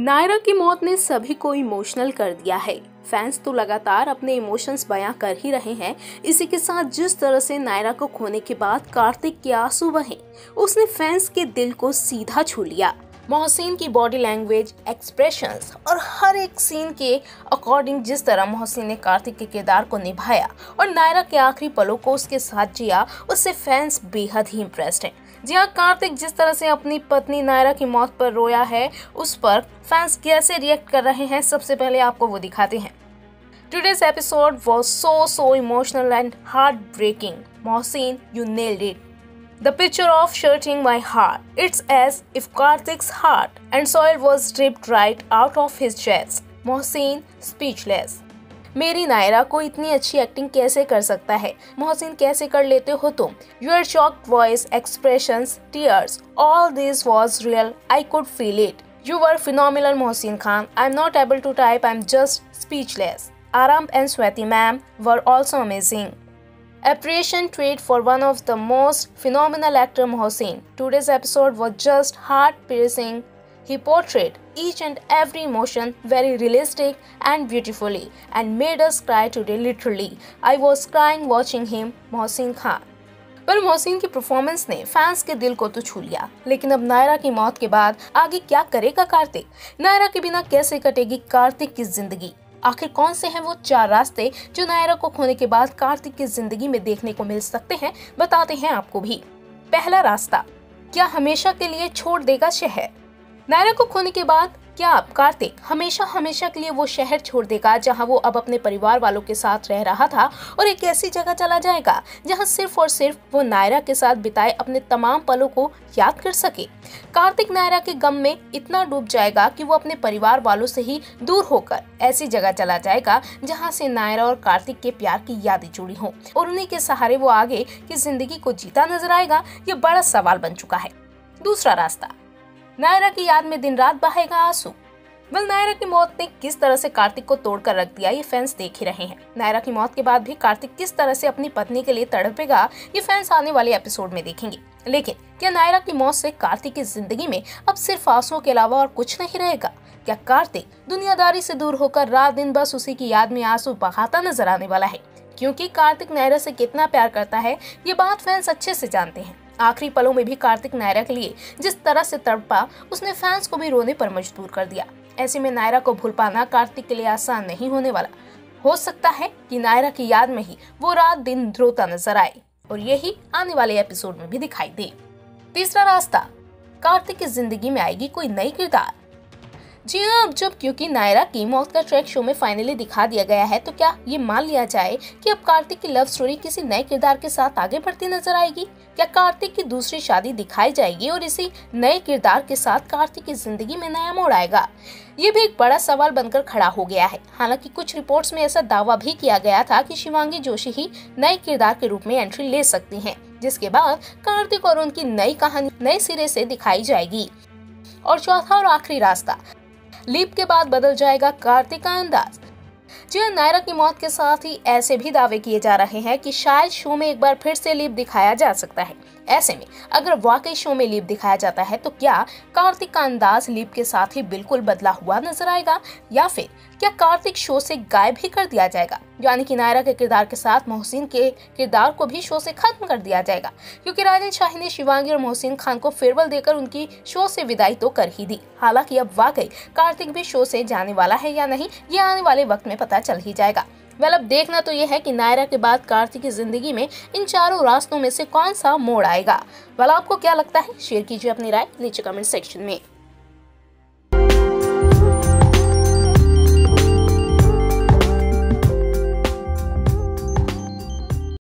नायरा की मौत ने सभी को इमोशनल कर दिया है। फैंस तो लगातार अपने इमोशंस बयां कर ही रहे हैं। इसी के साथ जिस तरह से नायरा को खोने के बाद कार्तिक के आंसू बहे, उसने फैंस के दिल को सीधा छू लिया। मोहसिन की बॉडी लैंग्वेज, एक्सप्रेशंस और हर एक सीन के अकॉर्डिंग जिस तरह मोहसिन ने कार्तिक के किरदार को निभाया और नायरा के आखिरी पलों को उसके साथ जिया, उससे फैंस बेहद ही इम्प्रेस्ड हैं। जी हाँ, कार्तिक जिस तरह से अपनी पत्नी नायरा की मौत पर रोया है, उस पर फैंस कैसे रिएक्ट कर रहे हैं, सबसे पहले आपको वो दिखाते हैं। Today's episode was so emotional and heartbreaking. Mohsin, you nailed it. The picture of shirting my heart. It's as if Karthik's heart and soil was ripped right out of his chest. Mohsin speechless. मेरी नायरा को इतनी अच्छी acting कैसे कर सकता है? मोहसिन, कैसे कर लेते हो तुम? Your shocked voice, expressions, tears, all this was real. I could feel it. You were phenomenal, Mohsin Khan. I'm not able to type. I'm just speechless. Aram and Swati ma'am were also amazing. Appreciation treat for one of the most phenomenal actor, Mohsin. Today's episode was just heart-piercing. He portrayed each and every emotion very realistic and beautifully and made us cry today literally. I was crying watching him, Mohsin Khan. पर मोहसिन की performance ने fans के दिल को तो छू लिया, लेकिन अब नायरा की मौत के बाद आगे क्या करेगा कार्तिक? नायरा के बिना कैसे कटेगी कार्तिक की जिंदगी? आखिर कौन से हैं वो 4 रास्ते जो नायरा को खोने के बाद कार्तिक की जिंदगी में देखने को मिल सकते हैं, बताते हैं आपको भी। पहला रास्ता, क्या हमेशा के लिए छोड़ देगा शहर? नायरा को खोने के बाद क्या अब कार्तिक हमेशा के लिए वो शहर छोड़ देगा जहां वो अब अपने परिवार वालों के साथ रह रहा था और एक ऐसी जगह चला जाएगा जहां सिर्फ और सिर्फ वो नायरा के साथ बिताए अपने तमाम पलों को याद कर सके? कार्तिक नायरा के गम में इतना डूब जाएगा कि वो अपने परिवार वालों से ही दूर होकर ऐसी जगह चला जाएगा जहां से नायरा और कार्तिक के प्यार की यादें जुड़ी हों और उन्हीं के सहारे वो आगे की जिंदगी को जीता नजर आएगा। ये बड़ा सवाल बन चुका है। दूसरा रास्ता, नायरा की याद में दिन रात बहेगा आंसू। नायरा की मौत ने किस तरह से कार्तिक को तोड़कर रख दिया, ये फैंस देख ही रहे हैं। नायरा की मौत के बाद भी कार्तिक किस तरह से अपनी पत्नी के लिए तड़पेगा, ये फैंस आने वाले एपिसोड में देखेंगे। लेकिन क्या नायरा की मौत से कार्तिक की जिंदगी में अब सिर्फ आंसुओं के अलावा और कुछ नहीं रहेगा? क्या कार्तिक दुनियादारी से दूर होकर रात दिन बस उसी की याद में आंसू बहाता नजर आने वाला है? क्योंकि कार्तिक नायरा से कितना प्यार करता है, ये बात फैंस अच्छे से जानते हैं। आखिरी पलों में भी कार्तिक नायरा के लिए जिस तरह से तड़पा, उसने फैंस को भी रोने पर मजबूर कर दिया। ऐसे में नायरा को भूल पाना कार्तिक के लिए आसान नहीं होने वाला। हो सकता है कि नायरा की याद में ही वो रात दिन रोता नजर आए और यही आने वाले एपिसोड में भी दिखाई दे। तीसरा रास्ता, कार्तिक की जिंदगी में आएगी कोई नई किरदार। जी हाँ, अब जब क्योंकि नायरा की मौत का ट्रैक शो में फाइनली दिखा दिया गया है, तो क्या ये मान लिया जाए कि अब कार्तिक की लव स्टोरी किसी नए किरदार के साथ आगे बढ़ती नजर आएगी? क्या कार्तिक की दूसरी शादी दिखाई जाएगी और इसी नए किरदार के साथ कार्तिक की जिंदगी में नया मोड़ आएगा? ये भी एक बड़ा सवाल बनकर खड़ा हो गया है। हालांकि कुछ रिपोर्ट्स में ऐसा दावा भी किया गया था कि शिवांगी जोशी ही नए किरदार के रूप में एंट्री ले सकती हैं, जिसके बाद कार्तिक और उनकी नई कहानी नए सिरे से दिखाई जाएगी। और चौथा और आखिरी रास्ता, लीप के बाद बदल जाएगा कार्तिक का अंदाज। जी हाँ, नायरा की मौत के साथ ही ऐसे भी दावे किए जा रहे हैं कि शायद शो में एक बार फिर से लीप दिखाया जा सकता है। ऐसे में अगर वाकई शो में लीप दिखाया जाता है, तो क्या कार्तिक का अंदाज लीप के साथ ही बिल्कुल बदला हुआ नजर आएगा, या फिर क्या कार्तिक शो से गायब ही कर दिया जाएगा? यानी कि नायरा के किरदार के साथ मोहसिन के किरदार को भी शो से खत्म कर दिया जाएगा, क्योंकि राजन शाही ने शिवांगी और मोहसिन खान को फेयरवेल देकर उनकी शो से विदाई तो कर ही दी। हालांकि अब वाकई कार्तिक भी शो से जाने वाला है या नहीं, ये आने वाले वक्त में पता चल ही जाएगा। अब देखना तो ये है कि नायरा के बाद कार्तिक की जिंदगी में इन 4 रास्तों में से कौन सा मोड़ आएगा। आपको क्या लगता है? शेयर कीजिए अपनी राय नीचे कमेंट सेक्शन में।